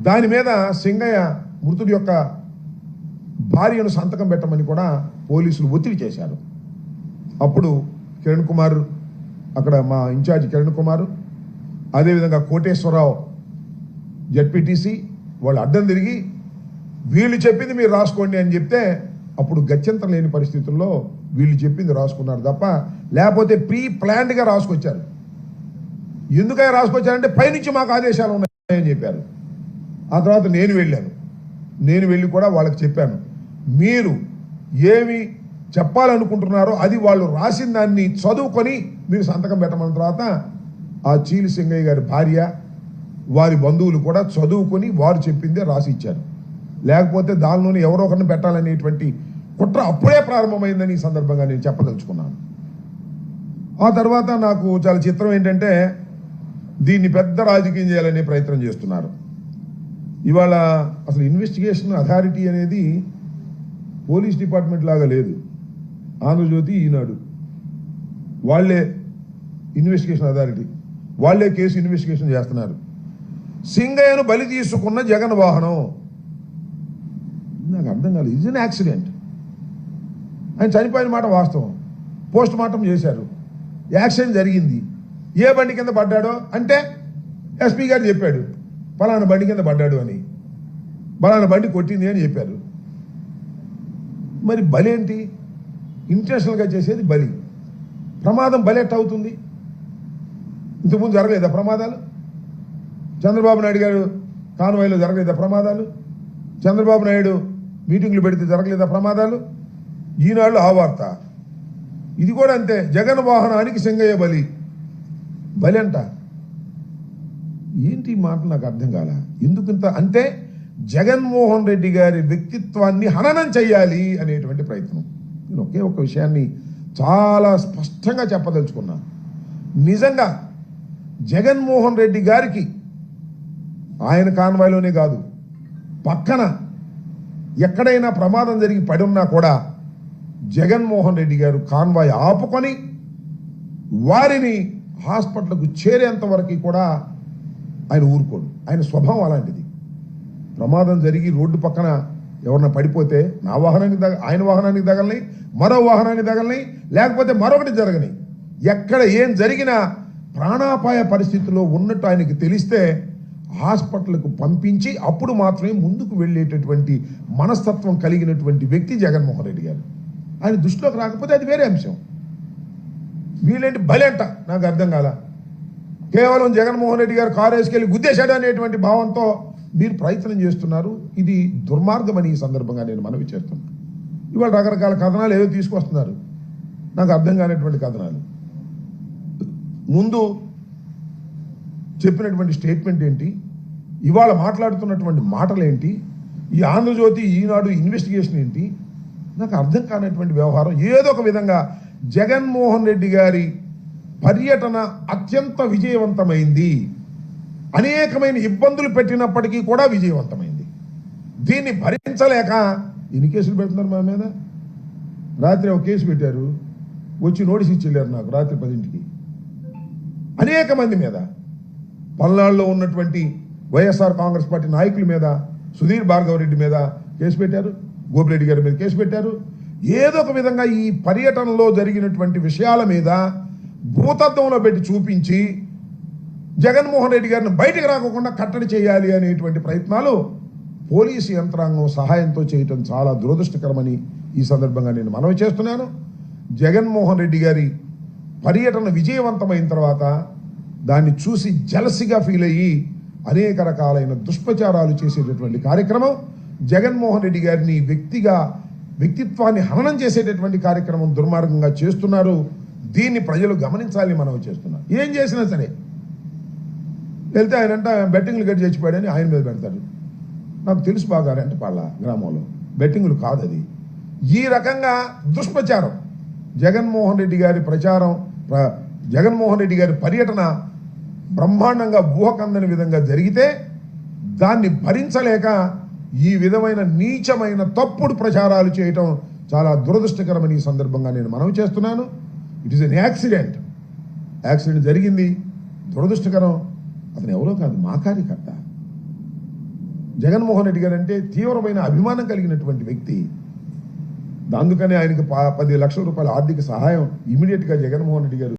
దాని మీద సింగయ్య మృతుడి యొక్క భార్యను సంతకం పెట్టమని కూడా పోలీసులు ఒత్తిడి చేశారు. అప్పుడు కిరణ్ కుమార్, అక్కడ మా ఇన్ఛార్జ్ కిరణ్ కుమార్, అదేవిధంగా కోటేశ్వరరావు జడ్పీటీసీ వాళ్ళు అడ్డం తిరిగి వీళ్ళు చెప్పింది మీరు రాసుకోండి అని చెప్తే అప్పుడు గత్యంతరం లేని పరిస్థితుల్లో వీళ్ళు చెప్పింది రాసుకున్నారు తప్ప లేకపోతే ప్రీ ప్లాన్డ్గా రాసుకొచ్చారు. ఎందుకని రాసుకొచ్చారంటే పైనుంచి మాకు ఆదేశాలు ఉన్నాయని చెప్పారు. ఆ తర్వాత నేను వెళ్ళి కూడా వాళ్ళకి చెప్పాను, మీరు ఏమి చెప్పాలనుకుంటున్నారో అది వాళ్ళు రాసిన దాన్ని చదువుకొని మీరు సంతకం పెట్టమన్న తర్వాత ఆ చీలి సింగయ్య గారి భార్య వారి బంధువులు కూడా చదువుకొని వారు చెప్పిందే రాసి ఇచ్చారు. లేకపోతే దానిలోనే ఎవరో ఒకరిని పెట్టాలనేటువంటి కుట్ర అప్పుడే ప్రారంభమైందని ఈ సందర్భంగా నేను చెప్పదలుచుకున్నాను. ఆ తర్వాత నాకు చాలా చిత్రం ఏంటంటే దీన్ని పెద్ద రాజకీయం చేయాలనే ప్రయత్నం చేస్తున్నారు. ఇవాళ అసలు ఇన్వెస్టిగేషన్ అథారిటీ అనేది పోలీస్ డిపార్ట్మెంట్ లాగా లేదు. ఆంధ్రజ్యోతి, ఈనాడు వాళ్ళే ఇన్వెస్టిగేషన్ అథారిటీ, వాళ్ళే కేసు ఇన్వెస్టిగేషన్ చేస్తున్నారు. సింగయ్యను బలి తీసుకున్న జగన్ వాహనం నాకు అర్థం కాలేదు. ఇది యాక్సిడెంట్. ఆయన చనిపోయిన మాట వాస్తవం, పోస్ట్ మార్టం చేశారు, యాక్సిడెంట్ జరిగింది. ఏ బండి కింద పడ్డాడో అంటే ఎస్పీ గారు చెప్పాడు పలానా బండి కింద పడ్డాడు అని, పలానా బండి కొట్టింది అని చెప్పారు. మరి బలి ఏంటి? ఇంటెన్షనల్గా చేసేది బలి. ప్రమాదం బలి ఎట్ట అవుతుంది? ఇంతకుముందు జరగలేదా ప్రమాదాలు? చంద్రబాబు నాయుడు గారు కాన్వాయ్లో జరగలేదా ప్రమాదాలు? చంద్రబాబు నాయుడు మీటింగ్లు పెడితే జరగలేదా ప్రమాదాలు? ఈనాళ్ళు ఆ వార్త. ఇది కూడా అంతే. జగన్ వాహనానికి సింగయ్య బలి అంట. ఏంటి మాట నాకు అర్థం కాల. ఎందుకంత అంటే జగన్మోహన్ రెడ్డి గారి వ్యక్తిత్వాన్ని హననం చెయ్యాలి అనేటువంటి ప్రయత్నం. నేను ఒకే ఒక విషయాన్ని చాలా స్పష్టంగా చెప్పదలుచుకున్నా. నిజంగా జగన్మోహన్ రెడ్డి గారికి ఆయన కాన్వాయ్లోనే కాదు, పక్కన ఎక్కడైనా ప్రమాదం జరిగి పడి ఉన్నా కూడా జగన్మోహన్ రెడ్డి గారు కాన్వాయ్ ఆపుకొని వారిని హాస్పిటల్కు చేరేంత వరకు కూడా ఆయన ఊరుకోడు. ఆయన స్వభావం అలాంటిది. ప్రమాదం జరిగి రోడ్డు పక్కన ఎవరన్నా పడిపోతే నా వాహనానికి ఆయన వాహనానికి తగలని, మరో వాహనానికి తగలని, లేకపోతే మరొకటి జరగని, ఎక్కడ ఏం జరిగినా ప్రాణాపాయ పరిస్థితిలో ఉన్నట్టు ఆయనకి తెలిస్తే హాస్పిటల్కు పంపించి అప్పుడు మాత్రమే ముందుకు వెళ్ళేటటువంటి మనస్తత్వం కలిగినటువంటి వ్యక్తి జగన్మోహన్ రెడ్డి గారు. ఆయన దృష్టిలోకి రాకపోతే అది వేరే అంశం. వీళ్ళేంటి బలి అంట నాకు అర్థం కాల. కేవలం జగన్మోహన్ రెడ్డి గారు కారు వేసుకెళ్ళి గుద్దేశాడు అనేటువంటి భావంతో మీరు ప్రయత్నం చేస్తున్నారు. ఇది దుర్మార్గం అని ఈ సందర్భంగా నేను మనవి చేస్తున్నాను. ఇవాళ రకరకాల కథనాలు ఏవో తీసుకొస్తున్నారు, నాకు అర్థం కానిటువంటి కథనాలు. ముందు చెప్పినటువంటి స్టేట్మెంట్ ఏంటి, ఇవాళ మాట్లాడుతున్నటువంటి మాటలు ఏంటి, ఈ ఆంధ్రజ్యోతి, ఈనాడు ఇన్వెస్టిగేషన్ ఏంటి, నాకు అర్థం కానటువంటి వ్యవహారం. ఏదో ఒక విధంగా జగన్మోహన్ రెడ్డి గారి పర్యటన అత్యంత విజయవంతమైంది. అనేకమైన ఇబ్బందులు పెట్టినప్పటికీ కూడా విజయవంతమైంది. దీన్ని భరించలేక ఎన్ని కేసులు పెడుతున్నారు మా మీద. రాత్రి ఒక కేసు పెట్టారు, వచ్చి నోటీస్ ఇచ్చి వెళ్ళారు నాకు రాత్రి 10ంటికి. అనేక మంది మీద, పల్నాడులో ఉన్నటువంటి వైఎస్ఆర్ కాంగ్రెస్ పార్టీ నాయకుల మీద, సుధీర్ భార్గవ రెడ్డి మీద కేసు పెట్టారు, గోపిరెడ్డి గారి మీద కేసు పెట్టారు. ఏదో ఒక విధంగా ఈ పర్యటనలో జరిగినటువంటి విషయాల మీద భూతత్వంలో పెట్టి చూపించి జగన్మోహన్ రెడ్డి గారిని బయటికి రాకుండా కట్టడి చేయాలి అనేటువంటి ప్రయత్నాలు పోలీసు యంత్రాంగం సహాయంతో చేయటం చాలా దురదృష్టకరమని ఈ సందర్భంగా నేను మనవి చేస్తున్నాను. జగన్మోహన్ రెడ్డి గారి పర్యటన విజయవంతమైన తర్వాత దాన్ని చూసి జలసిగా ఫీల్ అయ్యి అనేక రకాలైన దుష్ప్రచారాలు చేసేటటువంటి కార్యక్రమం, జగన్మోహన్ రెడ్డి గారిని వ్యక్తిత్వాన్ని హననం చేసేటటువంటి కార్యక్రమం దుర్మార్గంగా చేస్తున్నారు. దీన్ని ప్రజలు గమనించాలని మనం చేస్తున్నాం. ఏం చేసినా సరే వెళ్తే ఆయనంట బెట్టింగ్లు కట్టి చచ్చిపోయాడని ఆయన మీద పెడతారు. నాకు తెలుసు బాగా రెంటపాళ్ళ గ్రామంలో బెట్టింగ్లు కాదు అది. ఈ రకంగా దుష్ప్రచారం, జగన్మోహన్ రెడ్డి గారి ప్రచారం, జగన్మోహన్ రెడ్డి గారి పర్యటన బ్రహ్మాండంగా ఊహకందని విధంగా జరిగితే దాన్ని భరించలేక ఈ విధమైన నీచమైన తప్పుడు ప్రచారాలు చేయటం చాలా దురదృష్టకరమని ఈ సందర్భంగా నేను మనవి చేస్తున్నాను. ఇట్ ఈస్ ఎన్ యాక్సిడెంట్ జరిగింది, దురదృష్టకరం. అతను ఎవరో కాదు, మా కార్యకర్త. జగన్మోహన్ రెడ్డి గారు అంటే తీవ్రమైన అభిమానం కలిగినటువంటి వ్యక్తి. అందుకనే ఆయనకి 10 లక్షల రూపాయల ఆర్థిక సహాయం ఇమీడియట్గా జగన్మోహన్ రెడ్డి గారు